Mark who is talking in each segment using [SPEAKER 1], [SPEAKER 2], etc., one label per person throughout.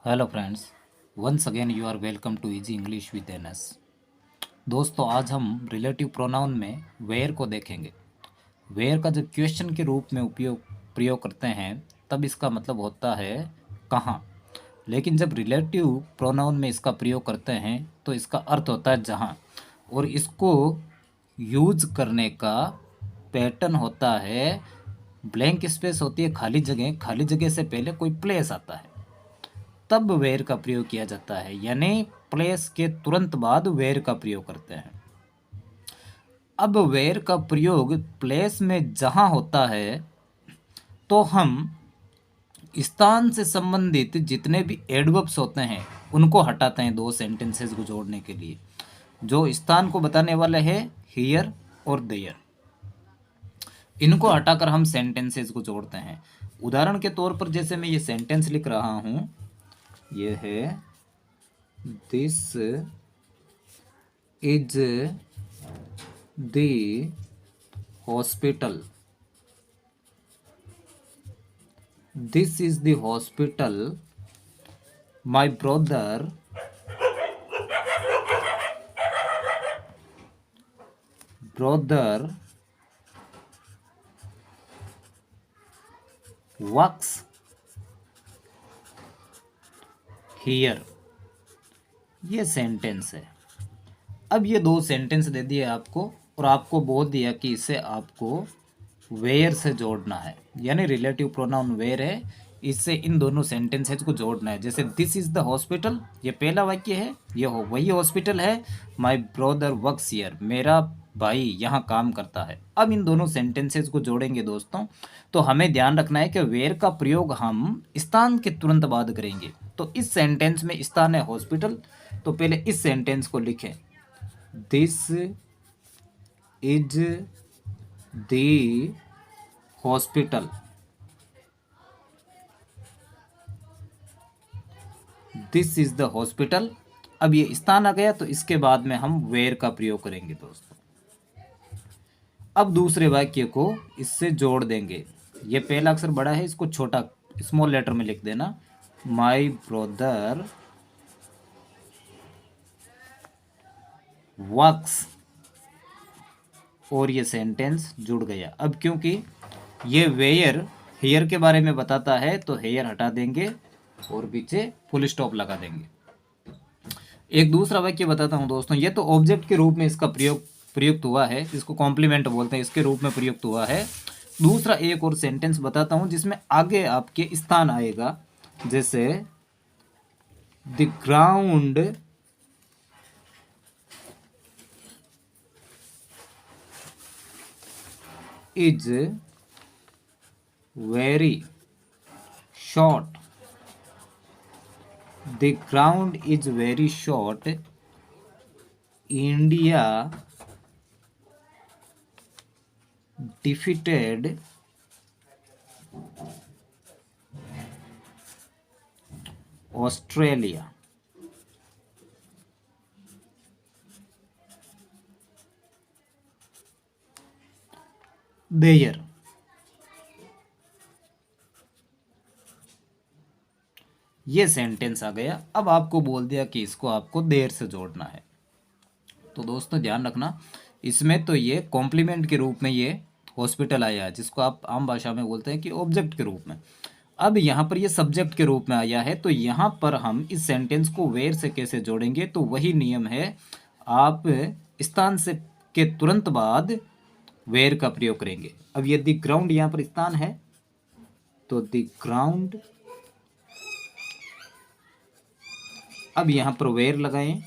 [SPEAKER 1] Hello friends, once again you are welcome to easy English with NS. दोस्तों, आज हम relative pronoun में where को देखेंगे। वेयर का जब क्वेश्चन के रूप में प्रयोग करते हैं तब इसका मतलब होता है कहाँ, लेकिन जब रिलेटिव प्रोनाउन में इसका प्रयोग करते हैं तो इसका अर्थ होता है जहाँ। और इसको यूज करने का पैटर्न होता है, ब्लैंक स्पेस होती है खाली जगह, खाली जगह से पहले कोई प्लेस आता है तब वेयर का प्रयोग किया जाता है, यानी प्लेस के तुरंत बाद वेयर का प्रयोग करते हैं। अब वेयर का प्रयोग प्लेस में जहाँ होता है तो हम स्थान से संबंधित जितने भी एडवर्ब्स होते हैं उनको हटाते हैं दो सेंटेंसेस को जोड़ने के लिए। जो स्थान को बताने वाले हैं हियर और देयर, इनको हटाकर हम सेंटेंसेस को जोड़ते हैं। उदाहरण के तौर पर जैसे मैं ये सेंटेंस लिख रहा हूँ, ये है this is the hospital, this is the hospital my brother works here. ये सेंटेंस है। अब ये दो सेंटेंस दे दिए आपको और आपको बोल दिया कि इसे आपको वेयर से जोड़ना है, यानी रिलेटिव प्रोनाउन वेयर है, इससे इन दोनों सेंटेंसेज को जोड़ना है। जैसे दिस इज द हॉस्पिटल, ये पहला वाक्य है, ये वही हॉस्पिटल है। माय ब्रदर वर्क्स हियर, मेरा भाई यहाँ काम करता है। अब इन दोनों सेंटेंसेज को जोड़ेंगे दोस्तों, तो हमें ध्यान रखना है कि वेयर का प्रयोग हम स्थान के तुरंत बाद करेंगे। तो इस सेंटेंस में स्थान है हॉस्पिटल, तो पहले इस सेंटेंस को लिखें, this is the hospital, this is the hospital. अब ये स्थान आ गया तो इसके बाद में हम वेयर का प्रयोग करेंगे दोस्तों। अब दूसरे वाक्य को इससे जोड़ देंगे। ये पहला अक्षर बड़ा है, इसको छोटा स्मॉल लेटर में लिख देना, माय ब्रदर वर्क्स, और ये सेंटेंस जुड़ गया। अब क्योंकि ये वेयर हेयर के बारे में बताता है तो हेयर हटा देंगे और पीछे फुल स्टॉप लगा देंगे। एक दूसरा वाक्य बताता हूँ दोस्तों, ये तो ऑब्जेक्ट के रूप में इसका प्रयुक्त हुआ है, इसको कॉम्प्लीमेंट बोलते हैं, इसके रूप में प्रयुक्त हुआ है। दूसरा एक और सेंटेंस बताता हूँ जिसमें आगे आपके स्थान आएगा, जैसे the ground is very short, the ground is very short, India defeated Australia। there, ये सेंटेंस आ गया। अब आपको बोल दिया कि इसको आपको देर से जोड़ना है। तो दोस्तों ध्यान रखना, इसमें तो ये कॉम्प्लीमेंट के रूप में ये हॉस्पिटल आया है, जिसको आप आम भाषा में बोलते हैं कि ऑब्जेक्ट के रूप में। अब यहाँ पर ये सब्जेक्ट के रूप में आया है, तो यहाँ पर हम इस सेंटेंस को वेयर से कैसे जोड़ेंगे, तो वही नियम है, आप स्थान से के तुरंत बाद वेयर का प्रयोग करेंगे। अब ये द ग्राउंड यहाँ पर स्थान है, तो द ग्राउंड, अब यहाँ पर वेयर लगाएं,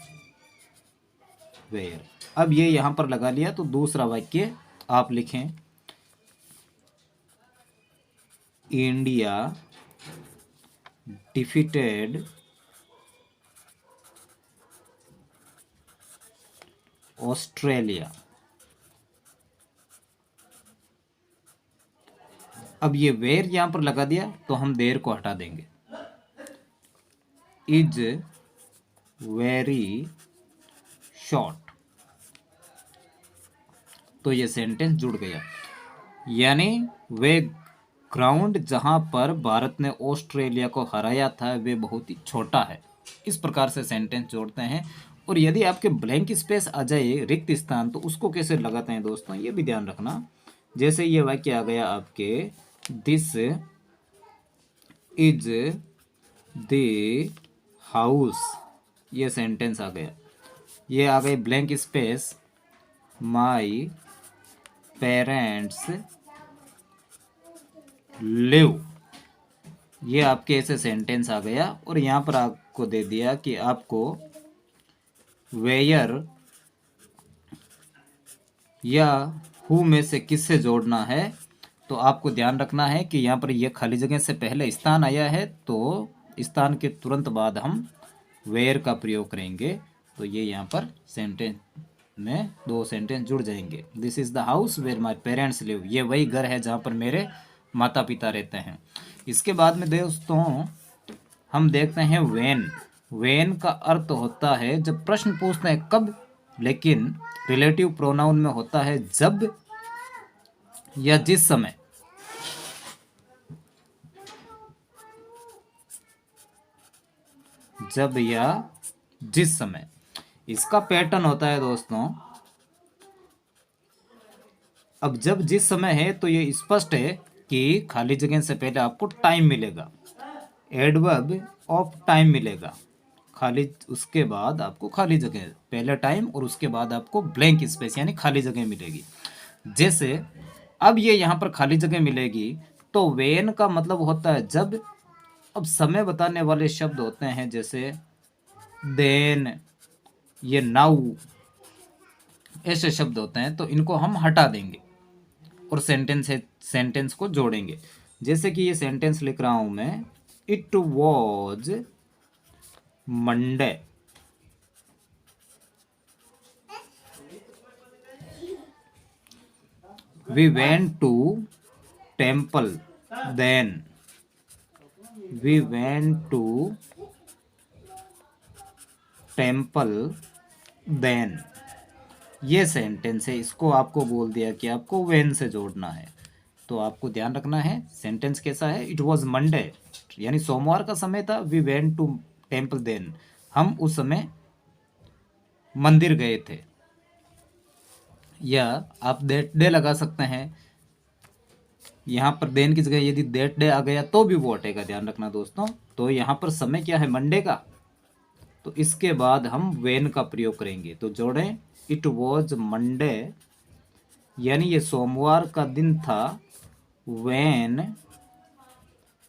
[SPEAKER 1] वेयर। अब ये यहाँ पर लगा लिया तो दूसरा वाक्य आप लिखें, इंडिया डिफीटेड ऑस्ट्रेलिया। अब ये वेयर यहां पर लगा दिया तो हम देर को हटा देंगे, इज वेरी शॉर्ट, तो ये सेंटेंस जुड़ गया। यानी वे ग्राउंड जहां पर भारत ने ऑस्ट्रेलिया को हराया था वे बहुत ही छोटा है। इस प्रकार से सेंटेंस जोड़ते हैं। और यदि आपके ब्लैंक स्पेस आ जाए, रिक्त स्थान, तो उसको कैसे लगाते हैं दोस्तों, ये भी ध्यान रखना। जैसे ये वाक्य आ गया आपके, दिस इज द हाउस, ये सेंटेंस आ गया। ये आ गई ब्लैंक स्पेस, माई पेरेंट्स लिव, ये आपके ऐसे सेंटेंस आ गया। और यहाँ पर आपको दे दिया कि आपको वेयर या हु में से किससे जोड़ना है। तो आपको ध्यान रखना है कि यहाँ पर यह खाली जगह से पहले स्थान आया है, तो स्थान के तुरंत बाद हम वेयर का प्रयोग करेंगे। तो ये यहाँ पर सेंटेंस में दो सेंटेंस जुड़ जाएंगे। This is the house where my parents live, ये वही घर है जहाँ पर मेरे माता पिता रहते हैं। इसके बाद में दोस्तों हम देखते हैं वेन। वेन का अर्थ होता है, जब प्रश्न पूछते हैं कब, लेकिन रिलेटिव प्रोनाउन में होता है जब या जिस समय। जब या जिस समय, इसका पैटर्न होता है दोस्तों। अब जब जिस समय है तो ये स्पष्ट है कि खाली जगह से पहले आपको टाइम मिलेगा, एडवर्ब ऑफ टाइम मिलेगा। खाली, उसके बाद आपको खाली जगह, पहले टाइम और उसके बाद आपको ब्लैंक स्पेस यानी खाली जगह मिलेगी। जैसे अब ये यहाँ पर खाली जगह मिलेगी, तो वेन का मतलब होता है जब। अब समय बताने वाले शब्द होते हैं जैसे देन, ये नाउ, ऐसे शब्द होते हैं, तो इनको हम हटा देंगे और सेंटेंस को जोड़ेंगे। जैसे कि ये सेंटेंस लिख रहा हूं मैं, it was Monday, we went to temple then, we went to temple then, ये सेंटेंस है। इसको आपको बोल दिया कि आपको वेन से जोड़ना है। तो आपको ध्यान रखना है सेंटेंस कैसा है। इट वॉज मंडे यानी सोमवार का समय था, we went to temple then, हम उस समय मंदिर गए थे। या आप दैट डे लगा सकते हैं, यहाँ पर देन की जगह यदि दैट डे आ गया तो भी वो हटेगा, ध्यान रखना दोस्तों। तो यहाँ पर समय क्या है, मंडे का, तो इसके बाद हम वेन का प्रयोग करेंगे। तो जोड़ें, इट वॉज मंडे यानी ये सोमवार का दिन था, वेन,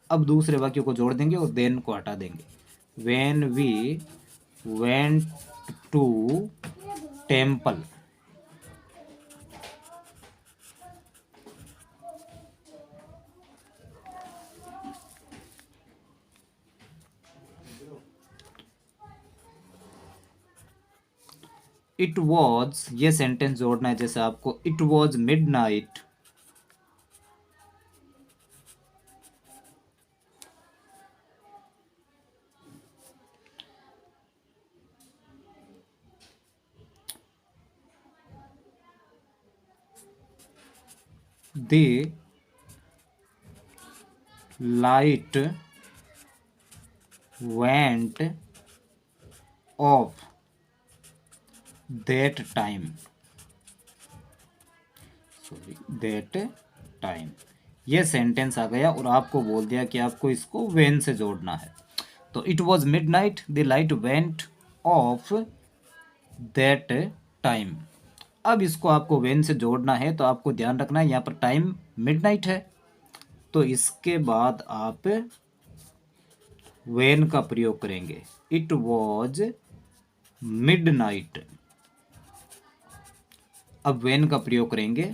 [SPEAKER 1] अब दूसरे वाक्यों को जोड़ देंगे और देन को हटा देंगे। When we went to temple, it was, ये सेंटेंस जोड़ना है। जैसे आपको it was midnight, the light went off that time, sorry that time, ये सेंटेंस आ गया। और आपको बोल दिया कि आपको इसको वेन से जोड़ना है। तो it was midnight, the light went off that time. अब इसको आपको वेन से जोड़ना है, तो आपको ध्यान रखना है यहाँ पर टाइम मिडनाइट है, तो इसके बाद आप वेन का प्रयोग करेंगे। इट वॉज मिडनाइट, अब वेन का प्रयोग करेंगे,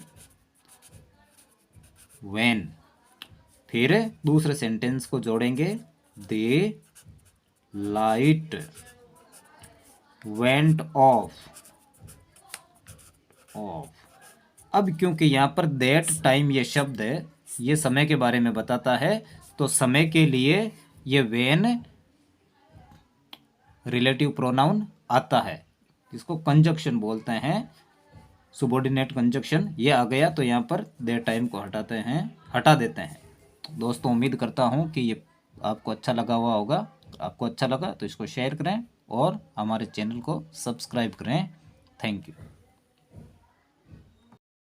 [SPEAKER 1] वेन, फिर दूसरे सेंटेंस को जोड़ेंगे, द लाइट वेंट ऑफ, अब क्योंकि यहाँ पर दैट टाइम ये शब्द है, ये समय के बारे में बताता है, तो समय के लिए ये वेन रिलेटिव प्रोनाउन आता है, जिसको कंजक्शन बोलते हैं, सुबॉर्डिनेट कंजक्शन, ये आ गया। तो यहाँ पर दैट टाइम को हटा देते हैं। दोस्तों उम्मीद करता हूँ कि ये आपको अच्छा लगा हुआ होगा। आपको अच्छा लगा तो इसको शेयर करें और हमारे चैनल को सब्सक्राइब करें। Thank you.